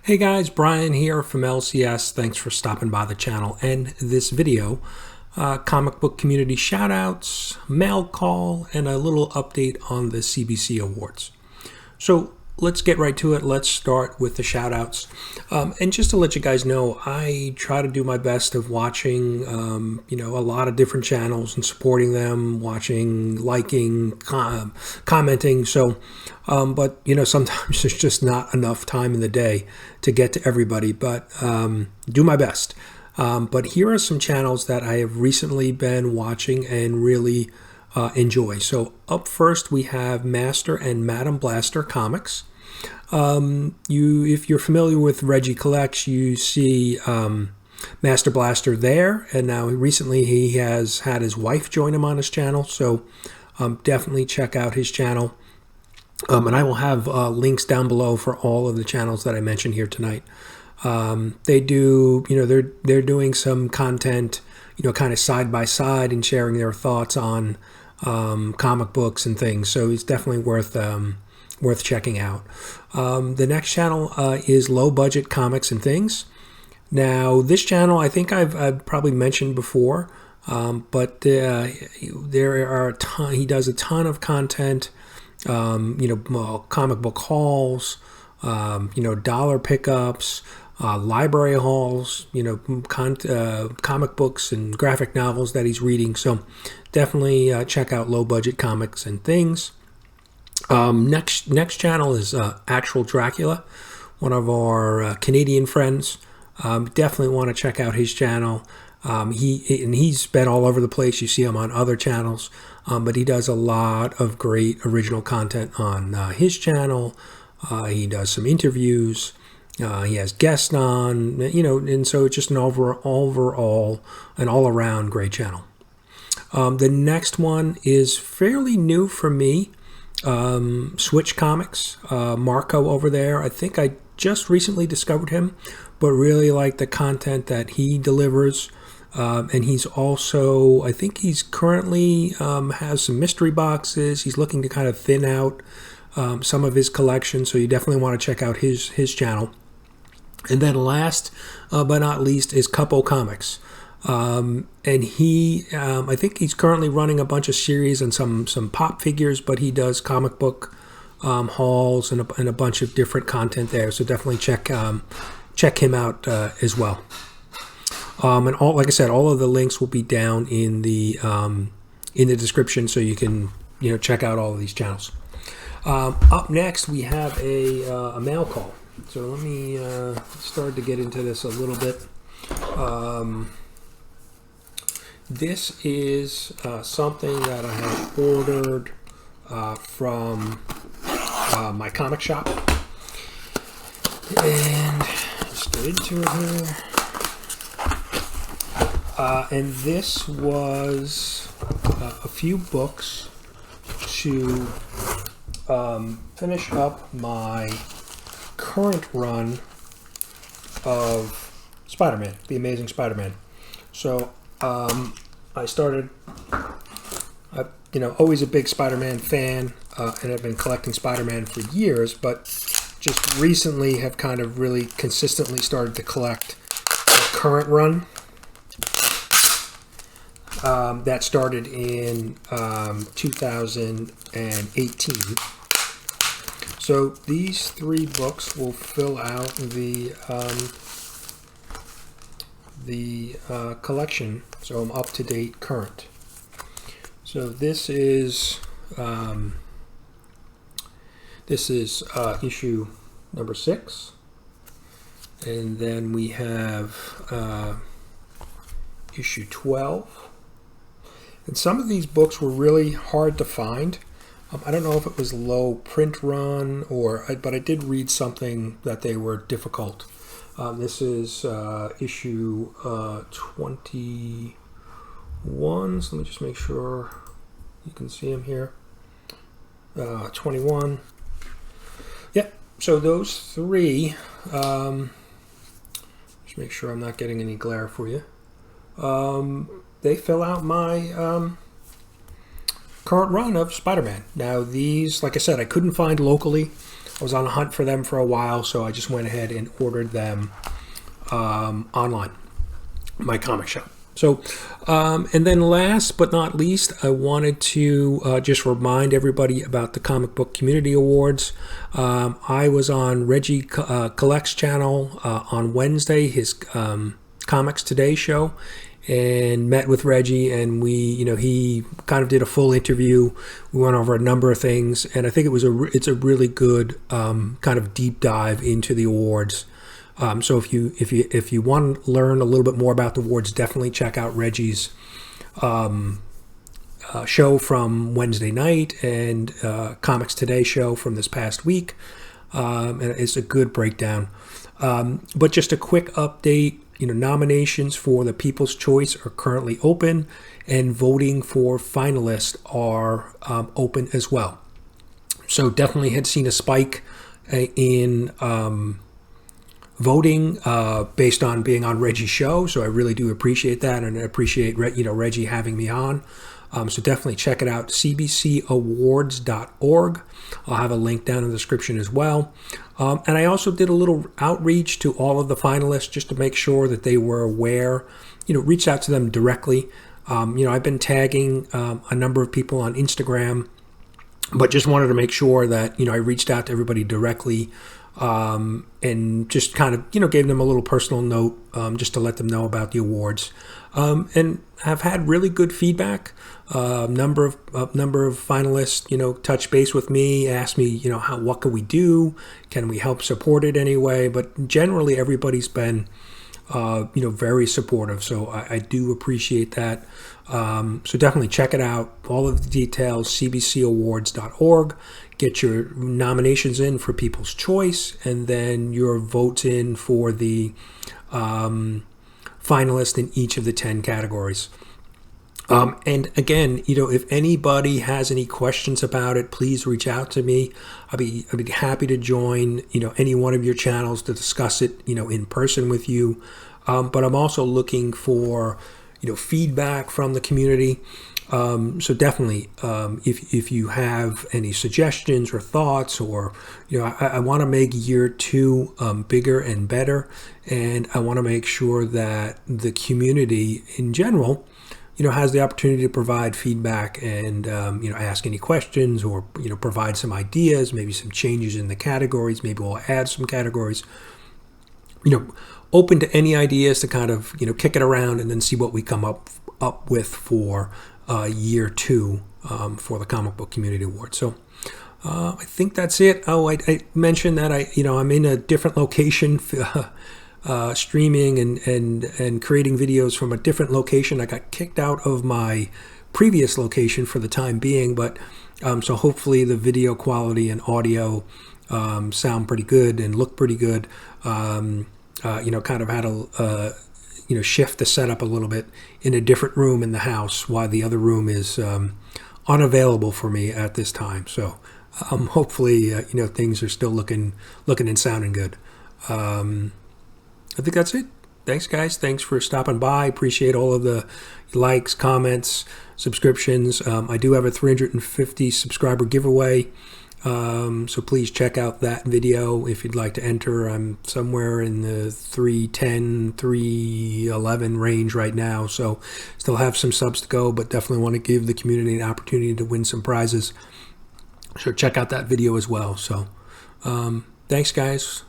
Hey guys, Brian here from LCS. Thanks for stopping by the channel and this video. Comic book community shoutouts, mail call, and a little update on the CBC Awards. So let's get right to it. Let's start with the shoutouts. And just to let you guys know, I try to do my best of watching, a lot of different channels and supporting them, watching, liking, commenting. So, but sometimes there's just not enough time in the day to get to everybody, but do my best. But here are some channels that I have recently been watching and really enjoy. So up first we have Master and Madam Blaster Comics. If you're familiar with Reggie Collects, you see Master Blaster there, and now recently he has had his wife join him on his channel, so definitely check out his channel. And I will have links down below for all of the channels that I mentioned here tonight. They do, they're doing some content, kind of side by side and sharing their thoughts on comic books and things. So it's definitely worth checking out. The next channel is Low Budget Comics and Things. Now this channel, I think I've probably mentioned before, but there are he does a ton of content. Comic book hauls, dollar pickups, library hauls, comic books and graphic novels that he's reading. So definitely check out Low Budget Comics and Things. Next channel is Actual Dracula, one of our Canadian friends. Definitely want to check out his channel. He's been all over the place. You see him on other channels, but he does a lot of great original content on his channel. He does some interviews. He has guests on, and so it's just an all around great channel. The next one is fairly new for me. Swytch Comics, Marco over there. I think I just recently discovered him, but really like the content that he delivers. And he's also, I think he's currently has some mystery boxes. He's looking to kind of thin out some of his collection, so you definitely want to check out his channel. And then last but not least is Couple Comics. And he, I think he's currently running a bunch of series and some pop figures, but he does comic book hauls and a bunch of different content there. So definitely check him out as well. And like I said, all of the links will be down in the description, so you can check out all of these channels. Up next, we have a mail call. So let me start to get into this a little bit. This is something that I have ordered from my comic shop, and let's get into it here. And this was a few books to finish up my current run of Spider-Man, The Amazing Spider-Man. So I started, always a big Spider-Man fan, and I've been collecting Spider-Man for years, but just recently have kind of really consistently started to collect the current run. That started in 2018. So these three books will fill out the collection, so I'm up to date current. So this is issue number 6, and then we have issue 12. And some of these books were really hard to find. I don't know if it was low print run but I did read something that they were difficult. This is issue 21. So let me just make sure you can see them here. 21. Yeah, so those three, just make sure I'm not getting any glare for you. They fill out my current run of Spider-Man. Now these, like I said, I couldn't find locally. I was on a hunt for them for a while, so I just went ahead and ordered them online, my comic shop. So, and then last but not least, I wanted to just remind everybody about the Comic Book Community Awards. I was on Reggie Collect's channel on Wednesday, his Comics Today show, and met with Reggie, and he kind of did a full interview. We went over a number of things, and I think it's a really good kind of deep dive into the awards. So if you want to learn a little bit more about the awards, definitely check out Reggie's show from Wednesday night and Comics Today show from this past week. And it's a good breakdown. But just a quick update, nominations for the People's Choice are currently open, and voting for finalists are open as well. So definitely had seen a spike in voting based on being on Reggie's show, so I really do appreciate that, and I appreciate Reggie having me on. So definitely check it out, cbcawards.org. I'll have a link down in the description as well. And I also did a little outreach to all of the finalists just to make sure that they were aware, reached out to them directly. I've been tagging a number of people on Instagram, but just wanted to make sure that, I reached out to everybody directly. And just kind of, gave them a little personal note just to let them know about the awards. And have had really good feedback. Number of finalists, touch base with me, ask me, what can we do? Can we help support it anyway? But generally, everybody's been, very supportive. So I do appreciate that. So definitely check it out. All of the details, cbcawards.org. Get your nominations in for People's Choice, and then your votes in for the finalist in each of the 10 categories. And again, if anybody has any questions about it, please reach out to me. I'd be happy to join, any one of your channels to discuss it, in person with you. But I'm also looking for, feedback from the community. So definitely, if you have any suggestions or thoughts, or, I want to make year 2 bigger and better. And I want to make sure that the community in general, has the opportunity to provide feedback and, ask any questions, or, provide some ideas, maybe some changes in the categories. Maybe we'll add some categories, open to any ideas to kind of, kick it around and then see what we come up with for year 2 for the Comic Book Community Award. So I think that's it. Oh, I mentioned that I'm in a different location, streaming and creating videos from a different location. I got kicked out of my previous location for the time being, but so hopefully the video quality and audio sound pretty good and look pretty good. Kind of had a shift the setup a little bit in a different room in the house, while the other room is unavailable for me at this time. So hopefully, things are still looking and sounding good. I think that's it. Thanks, guys. Thanks for stopping by. Appreciate all of the likes, comments, subscriptions. I do have a 350 subscriber giveaway. So please check out that video if you'd like to enter. I'm somewhere in the 310, 311 range right now, so still have some subs to go, but definitely want to give the community an opportunity to win some prizes. So check out that video as well. So thanks, guys.